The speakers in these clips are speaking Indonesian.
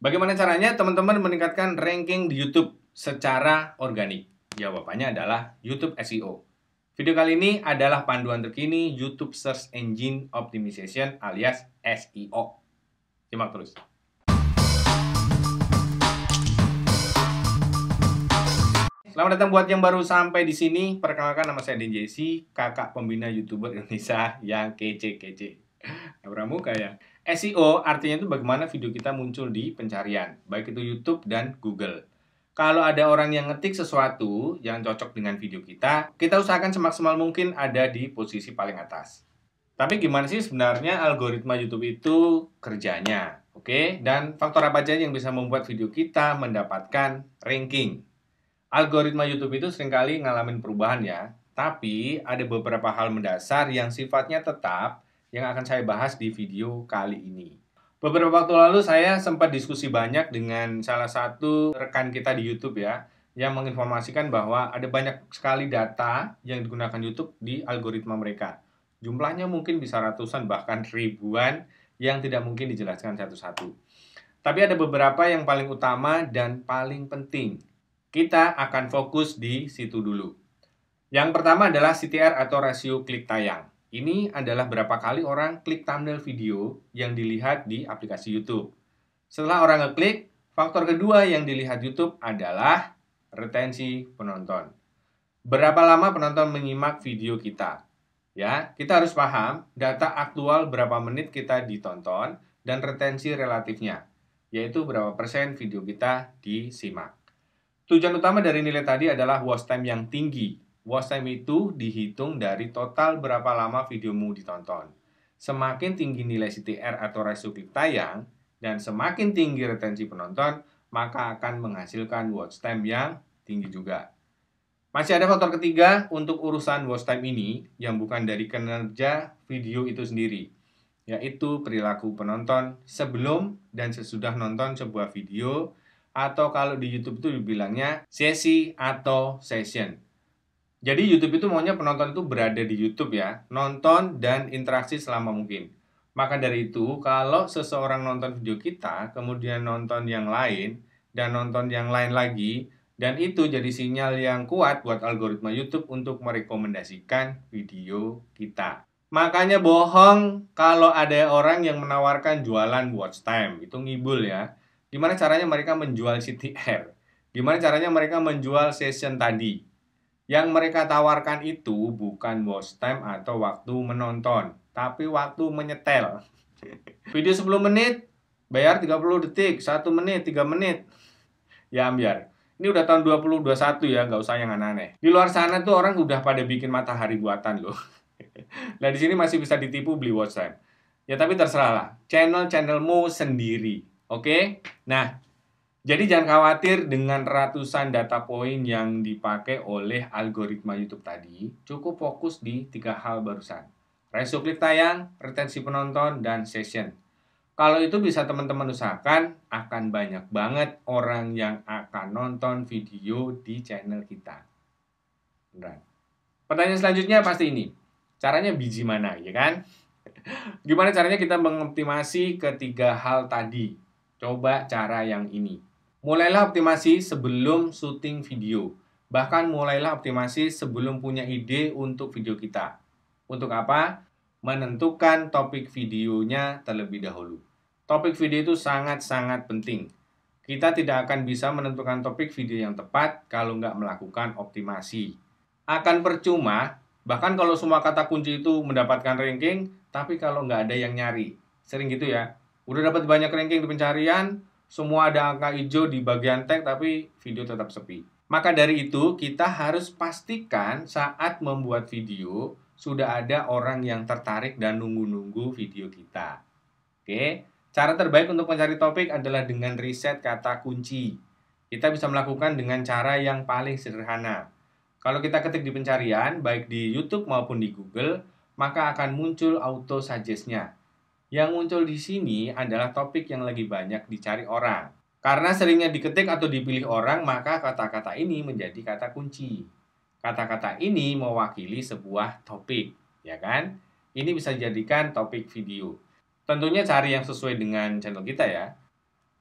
Bagaimana caranya teman-teman meningkatkan ranking di YouTube secara organik? Jawabannya adalah YouTube SEO. Video kali ini adalah panduan terkini YouTube Search Engine Optimization alias SEO. Simak terus. Selamat datang buat yang baru sampai di sini. Perkenalkan, nama saya Den Jesse, kakak pembina YouTuber Indonesia yang kece-kece. Pramuka ya. SEO artinya itu bagaimana video kita muncul di pencarian, baik itu YouTube dan Google. Kalau ada orang yang ngetik sesuatu yang cocok dengan video kita usahakan semaksimal mungkin ada di posisi paling atas. Tapi gimana sih sebenarnya algoritma YouTube itu kerjanya? Oke, dan faktor apa aja yang bisa membuat video kita mendapatkan ranking? Algoritma YouTube itu seringkali ngalamin perubahan ya, tapi ada beberapa hal mendasar yang sifatnya tetap yang akan saya bahas di video kali ini. Beberapa waktu lalu saya sempat diskusi banyak dengan salah satu rekan kita di YouTube ya, yang menginformasikan bahwa ada banyak sekali data yang digunakan YouTube di algoritma mereka. Jumlahnya mungkin bisa ratusan bahkan ribuan yang tidak mungkin dijelaskan satu-satu. Tapi ada beberapa yang paling utama dan paling penting. Kita akan fokus di situ dulu. Yang pertama adalah CTR atau rasio klik tayang. Ini adalah berapa kali orang klik thumbnail video yang dilihat di aplikasi YouTube. Setelah orang ngeklik, faktor kedua yang dilihat YouTube adalah retensi penonton. Berapa lama penonton menyimak video kita? Ya, kita harus paham data aktual berapa menit kita ditonton dan retensi relatifnya, yaitu berapa persen video kita disimak. Tujuan utama dari nilai tadi adalah watch time yang tinggi. Watch time itu dihitung dari total berapa lama videomu ditonton. Semakin tinggi nilai CTR atau rasio klik tayang, dan semakin tinggi retensi penonton, maka akan menghasilkan watch time yang tinggi juga. Masih ada faktor ketiga untuk urusan watch time ini, yang bukan dari kinerja video itu sendiri, yaitu perilaku penonton sebelum dan sesudah nonton sebuah video, atau kalau di YouTube itu dibilangnya sesi atau session. Jadi YouTube itu maunya penonton itu berada di YouTube ya, nonton dan interaksi selama mungkin. Maka dari itu, kalau seseorang nonton video kita, kemudian nonton yang lain, dan nonton yang lain lagi, dan itu jadi sinyal yang kuat buat algoritma YouTube untuk merekomendasikan video kita. Makanya bohong kalau ada orang yang menawarkan jualan watch time, itu ngibul ya. Gimana caranya mereka menjual CTR? Gimana caranya mereka menjual session tadi? Yang mereka tawarkan itu bukan watch time atau waktu menonton, tapi waktu menyetel. Video 10 menit, bayar 30 detik, 1 menit, 3 menit. Ya ambiar. Ini udah tahun 2021 ya, nggak usah yang aneh-aneh. Di luar sana tuh orang udah pada bikin matahari buatan loh. Nah di sini masih bisa ditipu beli watch time. Ya tapi terserah lah, channel-channelmu sendiri. Oke? Nah, jadi jangan khawatir dengan ratusan data poin yang dipakai oleh algoritma YouTube tadi. Cukup fokus di 3 hal barusan. Rasio klik tayang, retensi penonton, dan session. Kalau itu bisa teman-teman usahakan, akan banyak banget orang yang akan nonton video di channel kita. Beneran. Pertanyaan selanjutnya pasti ini. Caranya biji mana, ya kan? Gimana caranya kita mengoptimasi ketiga hal tadi? Coba cara yang ini. Mulailah optimasi sebelum syuting video. Bahkan mulailah optimasi sebelum punya ide untuk video kita. Untuk apa? Menentukan topik videonya terlebih dahulu. Topik video itu sangat-sangat penting. Kita tidak akan bisa menentukan topik video yang tepat kalau nggak melakukan optimasi. Akan percuma, bahkan kalau semua kata kunci itu mendapatkan ranking, tapi kalau nggak ada yang nyari. Sering gitu ya. Udah dapat banyak ranking di pencarian, semua ada angka hijau di bagian tag, tapi video tetap sepi. Maka dari itu, kita harus pastikan saat membuat video, sudah ada orang yang tertarik dan nunggu-nunggu video kita. Oke, cara terbaik untuk mencari topik adalah dengan riset kata kunci. Kita bisa melakukan dengan cara yang paling sederhana. Kalau kita ketik di pencarian, baik di YouTube maupun di Google, maka akan muncul auto suggest-nya. Yang muncul di sini adalah topik yang lagi banyak dicari orang. Karena seringnya diketik atau dipilih orang, maka kata-kata ini menjadi kata kunci. Kata-kata ini mewakili sebuah topik, ya kan? Ini bisa dijadikan topik video. Tentunya cari yang sesuai dengan channel kita ya.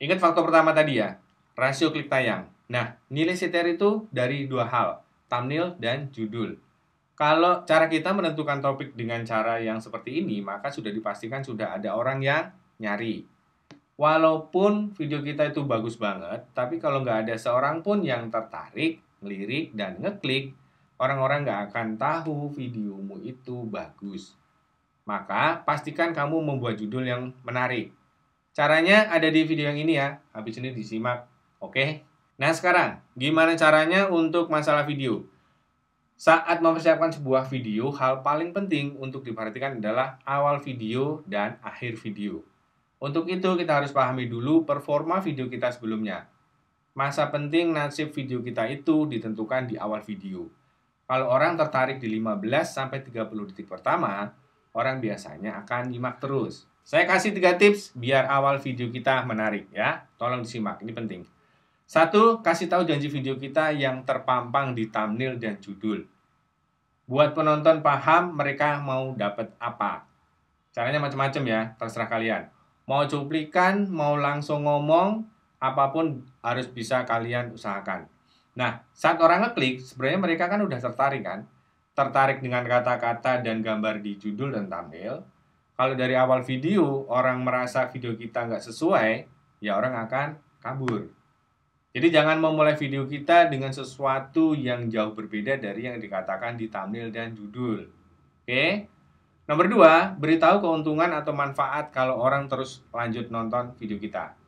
Ingat faktor pertama tadi ya, rasio klik tayang. Nah, nilai CTR itu dari dua hal, thumbnail dan judul. Kalau cara kita menentukan topik dengan cara yang seperti ini, maka sudah dipastikan sudah ada orang yang nyari. Walaupun video kita itu bagus banget, tapi kalau nggak ada seorang pun yang tertarik, ngelirik, dan ngeklik, orang-orang nggak akan tahu videomu itu bagus. Maka, pastikan kamu membuat judul yang menarik. Caranya ada di video yang ini ya, habis ini disimak, oke? Nah sekarang, gimana caranya untuk masalah video? Saat mempersiapkan sebuah video, hal paling penting untuk diperhatikan adalah awal video dan akhir video. Untuk itu, kita harus pahami dulu performa video kita sebelumnya. Masa penting nasib video kita itu ditentukan di awal video. Kalau orang tertarik di 15-30 detik pertama, orang biasanya akan nyimak terus. Saya kasih 3 tips biar awal video kita menarik ya. Tolong disimak, ini penting. 1. Kasih tahu janji video kita yang terpampang di thumbnail dan judul. Buat penonton paham mereka mau dapat apa. Caranya macam-macam ya, terserah kalian. Mau cuplikan, mau langsung ngomong, apapun harus bisa kalian usahakan. Nah, saat orang ngeklik, sebenarnya mereka kan udah tertarik kan? Tertarik dengan kata-kata dan gambar di judul dan thumbnail. Kalau dari awal video, orang merasa video kita nggak sesuai, ya orang akan kabur. Jadi jangan memulai video kita dengan sesuatu yang jauh berbeda dari yang dikatakan di thumbnail dan judul. Oke? Nomor 2, beritahu keuntungan atau manfaat kalau orang terus lanjut nonton video kita.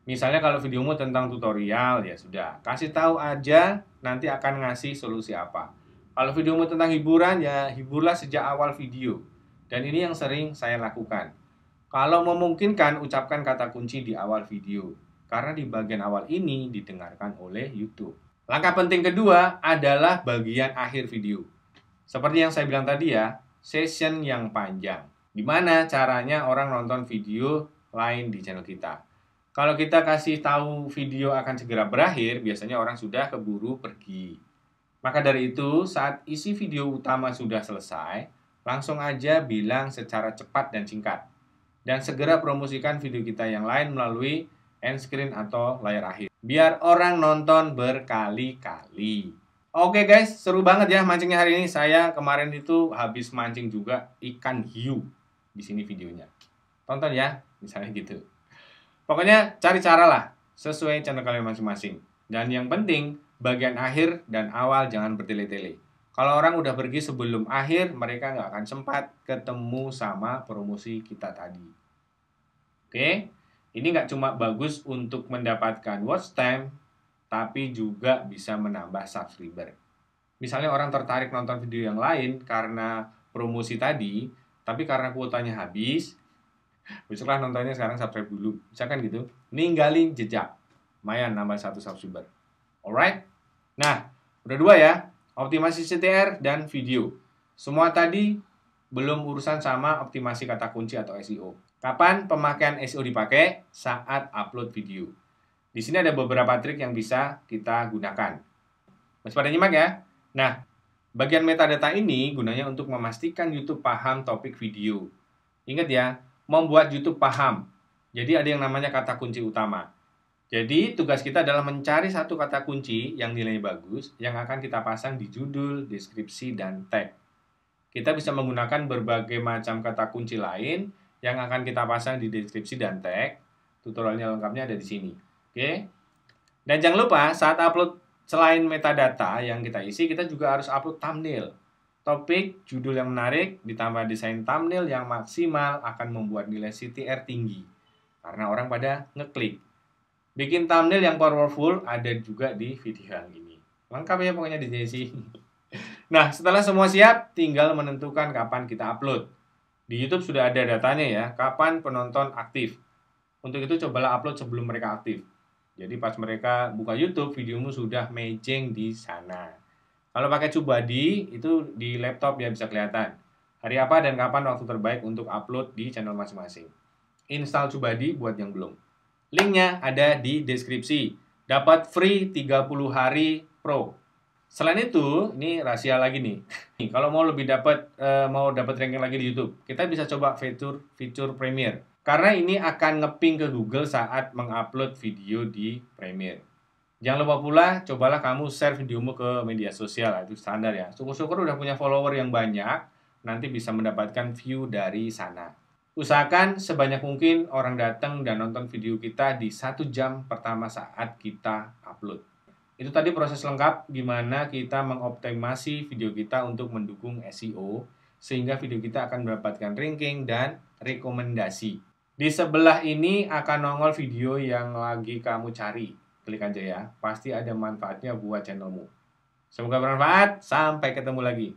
Misalnya kalau videomu tentang tutorial, ya sudah, kasih tahu aja nanti akan ngasih solusi apa. Kalau videomu tentang hiburan, ya hiburlah sejak awal video. Dan ini yang sering saya lakukan. Kalau memungkinkan, ucapkan kata kunci di awal video. Karena di bagian awal ini didengarkan oleh YouTube. Langkah penting kedua adalah bagian akhir video. Seperti yang saya bilang tadi ya, session yang panjang. Gimana caranya orang nonton video lain di channel kita? Kalau kita kasih tahu video akan segera berakhir, biasanya orang sudah keburu pergi. Maka dari itu, saat isi video utama sudah selesai, langsung aja bilang secara cepat dan singkat. Dan segera promosikan video kita yang lain melalui end screen atau layar akhir. Biar orang nonton berkali-kali. Oke guys, seru banget ya mancingnya hari ini. Saya kemarin itu habis mancing juga ikan hiu. Di sini videonya. Tonton ya, misalnya gitu. Pokoknya cari cara lah, sesuai channel kalian masing-masing. Dan yang penting, bagian akhir dan awal jangan bertele-tele. Kalau orang udah pergi sebelum akhir, mereka nggak akan sempat ketemu sama promosi kita tadi. Oke, ini nggak cuma bagus untuk mendapatkan watch time, tapi juga bisa menambah subscriber. Misalnya orang tertarik nonton video yang lain karena promosi tadi, tapi karena kuotanya habis, besoklah nontonnya sekarang subscribe dulu. Misalkan gitu, ninggalin jejak. Lumayan nambah 1 subscriber. Alright? Nah, udah 2 ya. Optimasi CTR dan video. Semua tadi belum urusan sama optimasi kata kunci atau SEO. Kapan pemakaian SEO dipakai? Saat upload video. Di sini ada beberapa trik yang bisa kita gunakan. Masih pada nyimak ya? Nah, bagian metadata ini gunanya untuk memastikan YouTube paham topik video. Ingat ya, membuat YouTube paham. Jadi ada yang namanya kata kunci utama. Jadi tugas kita adalah mencari satu kata kunci yang nilainya bagus, yang akan kita pasang di judul, deskripsi, dan tag. Kita bisa menggunakan berbagai macam kata kunci lain yang akan kita pasang di deskripsi dan tag. Tutorialnya lengkapnya ada di sini. Oke? Dan jangan lupa saat upload selain metadata yang kita isi, kita juga harus upload thumbnail. Topik, judul yang menarik, ditambah desain thumbnail yang maksimal akan membuat nilai CTR tinggi. Karena orang pada ngeklik. Bikin thumbnail yang powerful ada juga di video yang ini. Lengkap ya pokoknya di sini. Nah, setelah semua siap, tinggal menentukan kapan kita upload. Di YouTube sudah ada datanya ya, kapan penonton aktif. Untuk itu cobalah upload sebelum mereka aktif. Jadi pas mereka buka YouTube, videomu sudah mejeng di sana. Kalau pakai TubeBuddy, itu di laptop ya bisa kelihatan. Hari apa dan kapan waktu terbaik untuk upload di channel masing-masing. Install TubeBuddy buat yang belum. Linknya ada di deskripsi. Dapat free 30 hari pro. Selain itu, ini rahasia lagi nih. Kalau mau lebih dapat ranking lagi di YouTube, kita bisa coba fitur Premier. Karena ini akan ngeping ke Google saat mengupload video di Premiere. Jangan lupa pula, cobalah kamu share videomu ke media sosial, itu standar ya. Syukur-syukur udah punya follower yang banyak, nanti bisa mendapatkan view dari sana. Usahakan sebanyak mungkin orang datang dan nonton video kita di 1 jam pertama saat kita upload. Itu tadi proses lengkap gimana kita mengoptimasi video kita untuk mendukung SEO, sehingga video kita akan mendapatkan ranking dan rekomendasi. Di sebelah ini akan nongol video yang lagi kamu cari. Klik aja ya, pasti ada manfaatnya buat channelmu. Semoga bermanfaat, sampai ketemu lagi.